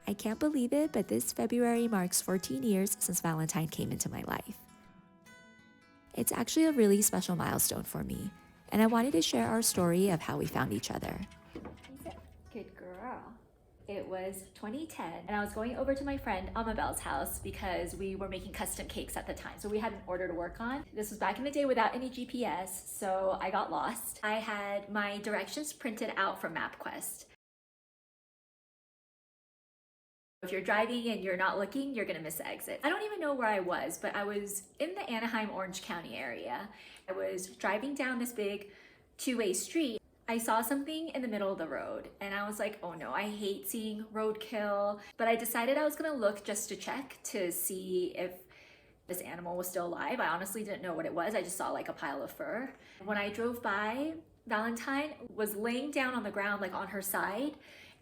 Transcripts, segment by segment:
I can't believe it, but this February marks 14 years since Valentine came into my life. It's actually a really special milestone for me, and I wanted to share our story of how we found each other. Good girl. It was 2010, and I was going over to my friend Amabelle's house because we were making custom cakes at the time, so we had an order to work on. This was back in the day without any GPS, so I got lost. I had my directions printed out from MapQuest. If you're driving and you're not looking, you're gonna miss the exit. I don't even know where I was, but I was in the Anaheim, Orange County area. I was driving down this big two-way street. I saw something in the middle of the road and I was like, oh no, I hate seeing roadkill. But I decided I was gonna look just to check to see if this animal was still alive. I honestly didn't know what it was. I just saw like a pile of fur. When I drove by, Valentine was laying down on the ground, like on her side,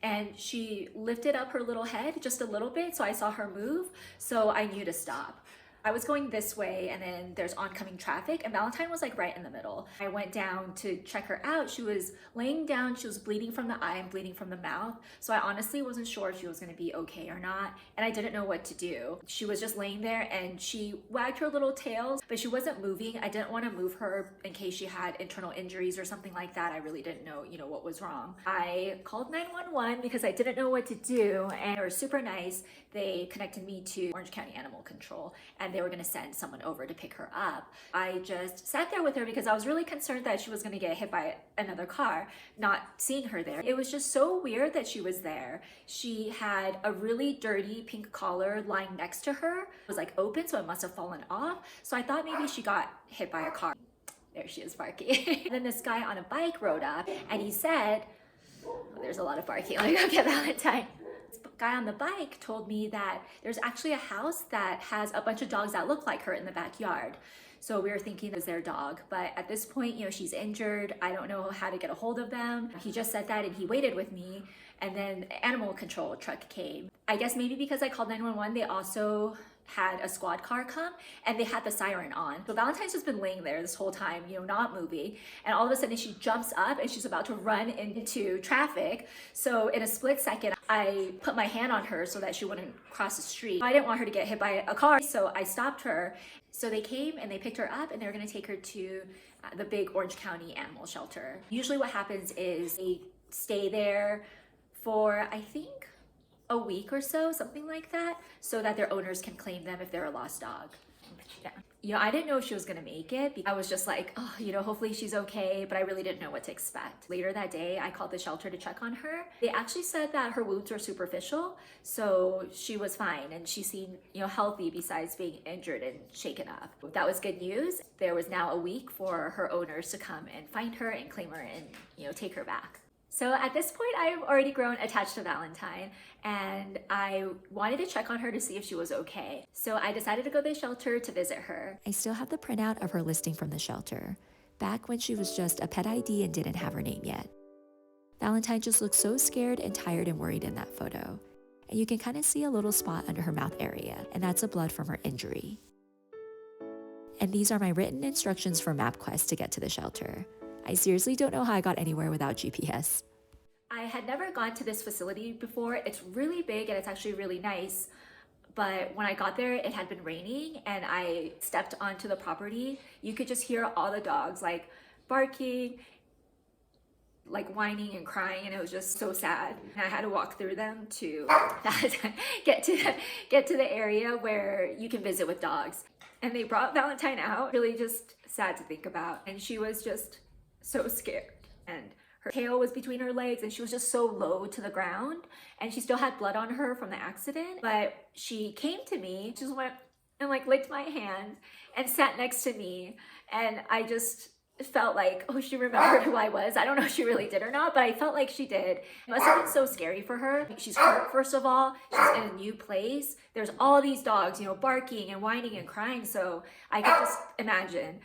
and she lifted up her little head just a little bit, so I saw her move, so I knew to stop. I was going this way and then there's oncoming traffic and Valentine was like right in the middle. I went down to check her out. She was laying down, she was bleeding from the eye and bleeding from the mouth. So I honestly wasn't sure if she was gonna be okay or not. And I didn't know what to do. She was just laying there and she wagged her little tail, but she wasn't moving. I didn't wanna move her in case she had internal injuries or something like that. I really didn't know, what was wrong. I called 911 because I didn't know what to do, and they were super nice. They connected me to Orange County Animal Control and they were gonna send someone over to pick her up. I just sat there with her because I was really concerned that she was gonna get hit by another car, not seeing her there. It was just so weird that she was there. She had a really dirty pink collar lying next to her. It was like open, so it must have fallen off. So I thought maybe she got hit by a car. There she is barking. Then this guy on a bike rode up and he said, oh, there's a lot of barking, let me go get Valentine. This guy on the bike told me that there's actually a house that has a bunch of dogs that look like her in the backyard. So we were thinking it was their dog, but at this point, she's injured. I don't know how to get a hold of them. He just said that and he waited with me, and then the animal control truck came. I guess maybe because I called 911, they also had a squad car come and they had the siren on. So Valentine's just been laying there this whole time, not moving. And all of a sudden she jumps up and she's about to run into traffic. So in a split second, I put my hand on her so that she wouldn't cross the street. I didn't want her to get hit by a car, so I stopped her. So they came and they picked her up and they were gonna take her to the big Orange County animal shelter. Usually what happens is they stay there for, I think, a week or so, something like that, so that their owners can claim them if they're a lost dog. I didn't know if she was gonna make it. I was just like, oh, hopefully she's okay, but I really didn't know what to expect. Later that day, I called the shelter to check on her. They actually said that her wounds were superficial, so she was fine, and she seemed, healthy besides being injured and shaken up. That was good news. There was now a week for her owners to come and find her and claim her and, take her back. So at this point, I've already grown attached to Valentine, and I wanted to check on her to see if she was okay. So I decided to go to the shelter to visit her. I still have the printout of her listing from the shelter, back when she was just a pet ID and didn't have her name yet. Valentine just looked so scared and tired and worried in that photo. And you can kind of see a little spot under her mouth area, and that's a blood from her injury. And these are my written instructions for MapQuest to get to the shelter. I seriously don't know how I got anywhere without GPS. I had never gone to this facility before. It's really big and it's actually really nice. But when I got there, it had been raining and I stepped onto the property. You could just hear all the dogs like barking, like whining and crying, and it was just so sad. And I had to walk through them to get to the area where you can visit with dogs. And they brought Valentine out, really just sad to think about. And she was just so scared, and her tail was between her legs and she was just so low to the ground, and she still had blood on her from the accident. But she came to me, just went and like licked my hand and sat next to me, and I just felt like, oh, she remembered who I was. I don't know if she really did or not, but I felt like she did. It must have been so scary for her. She's hurt, first of all. She's in a new place. There's all these dogs, barking and whining and crying, so I could just imagine.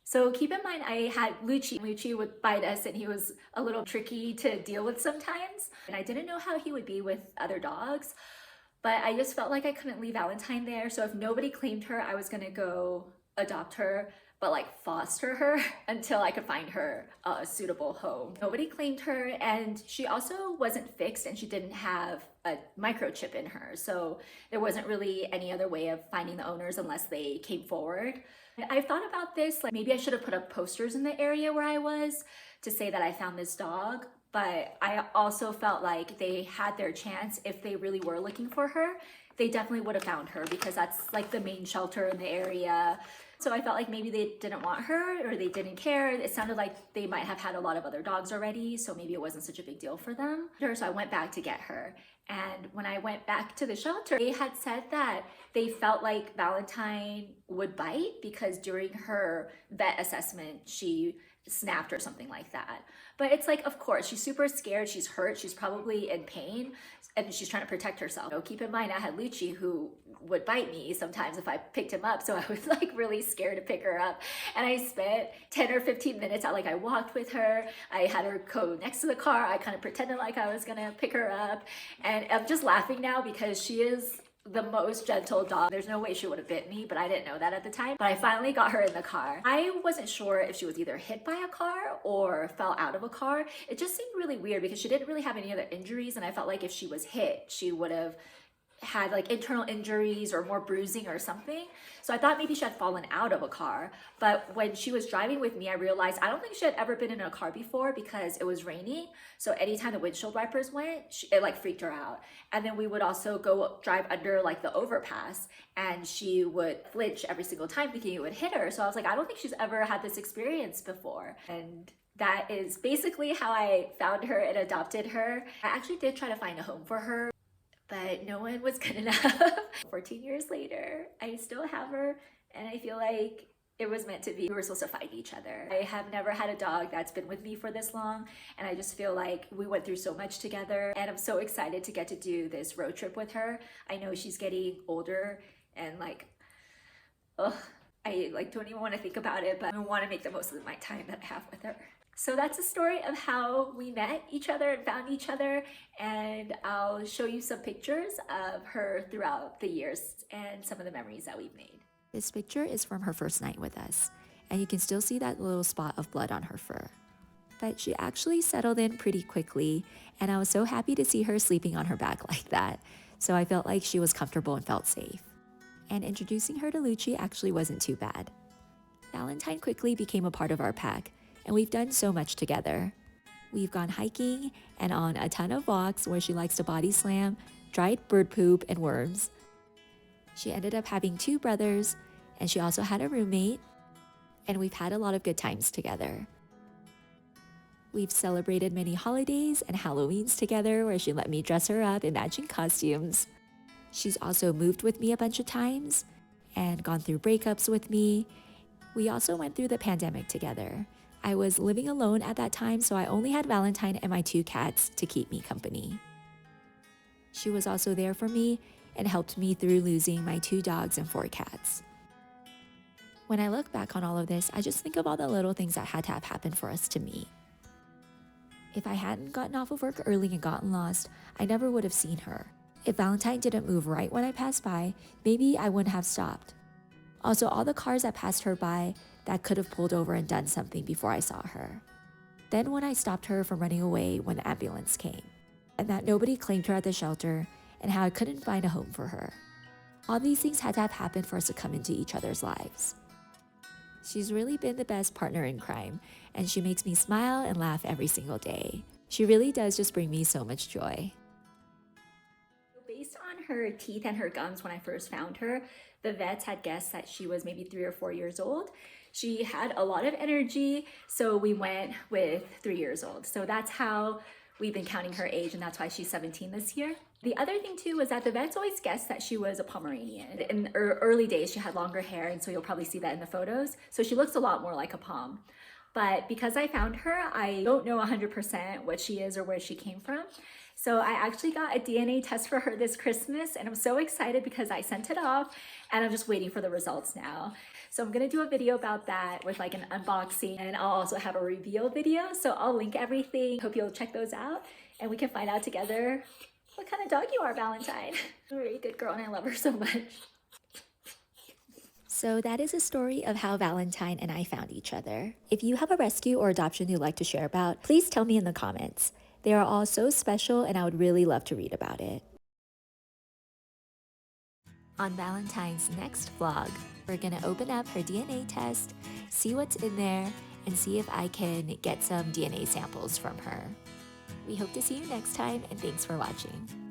So keep in mind, I had Lucci. Lucci would bite us and he was a little tricky to deal with sometimes. And I didn't know how he would be with other dogs, but I just felt like I couldn't leave Valentine there. So if nobody claimed her, I was gonna go adopt her but like foster her until I could find her a suitable home. Nobody claimed her, and she also wasn't fixed, and she didn't have a microchip in her. So there wasn't really any other way of finding the owners unless they came forward. I've thought about this, like maybe I should have put up posters in the area where I was to say that I found this dog, but I also felt like they had their chance. If they really were looking for her, they definitely would have found her, because that's like the main shelter in the area. So I felt like maybe they didn't want her, or they didn't care. It sounded like they might have had a lot of other dogs already, so maybe it wasn't such a big deal for them. So I went back to get her. And when I went back to the shelter, they had said that they felt like Valentine would bite because during her vet assessment, she snapped or something like that. But it's like, of course, she's super scared, she's hurt, she's probably in pain, and she's trying to protect herself. You know, keep in mind, I had Lucci who would bite me sometimes if I picked him up, so I was like really scared to pick her up. And I spent 10 or 15 minutes out, like I walked with her, I had her go next to the car, I kind of pretended like I was gonna pick her up, and I'm just laughing now because she is the most gentle dog. There's no way she would have bit me, but I didn't know that at the time. But I finally got her in the car. I wasn't sure if she was either hit by a car or fell out of a car. It just seemed really weird because she didn't really have any other injuries, and I felt like if she was hit, she would have had like internal injuries or more bruising or something. So I thought maybe she had fallen out of a car. But when she was driving with me, I realized I don't think she had ever been in a car before because it was raining. So anytime the windshield wipers went, it like freaked her out. And then we would also go drive under like the overpass, and she would flinch every single time thinking it would hit her. So I was like, I don't think she's ever had this experience before. And that is basically how I found her and adopted her. I actually did try to find a home for her, but no one was good enough. 14 years later, I still have her, and I feel like it was meant to be. We were supposed to find each other. I have never had a dog that's been with me for this long, and I just feel like we went through so much together, and I'm so excited to get to do this road trip with her. I know she's getting older, and like, ugh, I like don't even want to think about it, but I want to make the most of my time that I have with her. So that's a story of how we met each other and found each other, and I'll show you some pictures of her throughout the years and some of the memories that we've made. This picture is from her first night with us, and you can still see that little spot of blood on her fur. But she actually settled in pretty quickly, and I was so happy to see her sleeping on her back like that, so I felt like she was comfortable and felt safe. And introducing her to Lucci actually wasn't too bad. Valentine quickly became a part of our pack, and we've done so much together. We've gone hiking and on a ton of walks where she likes to body slam, dried bird poop, and worms. She ended up having 2 brothers, and she also had a roommate, and we've had a lot of good times together. We've celebrated many holidays and Halloweens together where she let me dress her up in matching costumes. She's also moved with me a bunch of times and gone through breakups with me. We also went through the pandemic together. I was living alone at that time, so I only had Valentine and my 2 cats to keep me company. She was also there for me and helped me through losing my 2 dogs and 4 cats. When I look back on all of this, I just think of all the little things that had to have happened for us to meet. If I hadn't gotten off of work early and gotten lost, I never would have seen her. If Valentine didn't move right when I passed by, maybe I wouldn't have stopped. Also, all the cars that passed her by that could have pulled over and done something before I saw her. Then when I stopped her from running away when the ambulance came, and that nobody claimed her at the shelter, and how I couldn't find a home for her. All these things had to have happened for us to come into each other's lives. She's really been the best partner in crime, and she makes me smile and laugh every single day. She really does just bring me so much joy. Based on her teeth and her gums when I first found her, the vets had guessed that she was maybe 3 or 4 years old. She had a lot of energy, so we went with 3 years old. So that's how we've been counting her age, and that's why she's 17 this year. The other thing too was that the vets always guessed that she was a Pomeranian. In her early days, she had longer hair, and so you'll probably see that in the photos. So she looks a lot more like a Pom. But because I found her, I don't know 100% what she is or where she came from. So I actually got a DNA test for her this Christmas, and I'm so excited because I sent it off, and I'm just waiting for the results now. So I'm gonna do a video about that with like an unboxing, and I'll also have a reveal video. So I'll link everything. Hope you'll check those out, and we can find out together what kind of dog you are, Valentine. You're a very good girl, and I love her so much. So that is a story of how Valentine and I found each other. If you have a rescue or adoption you'd like to share about, please tell me in the comments. They are all so special and I would really love to read about it. On Valentine's next vlog, we're gonna open up her DNA test, see what's in there, and see if I can get some DNA samples from her. We hope to see you next time, and thanks for watching.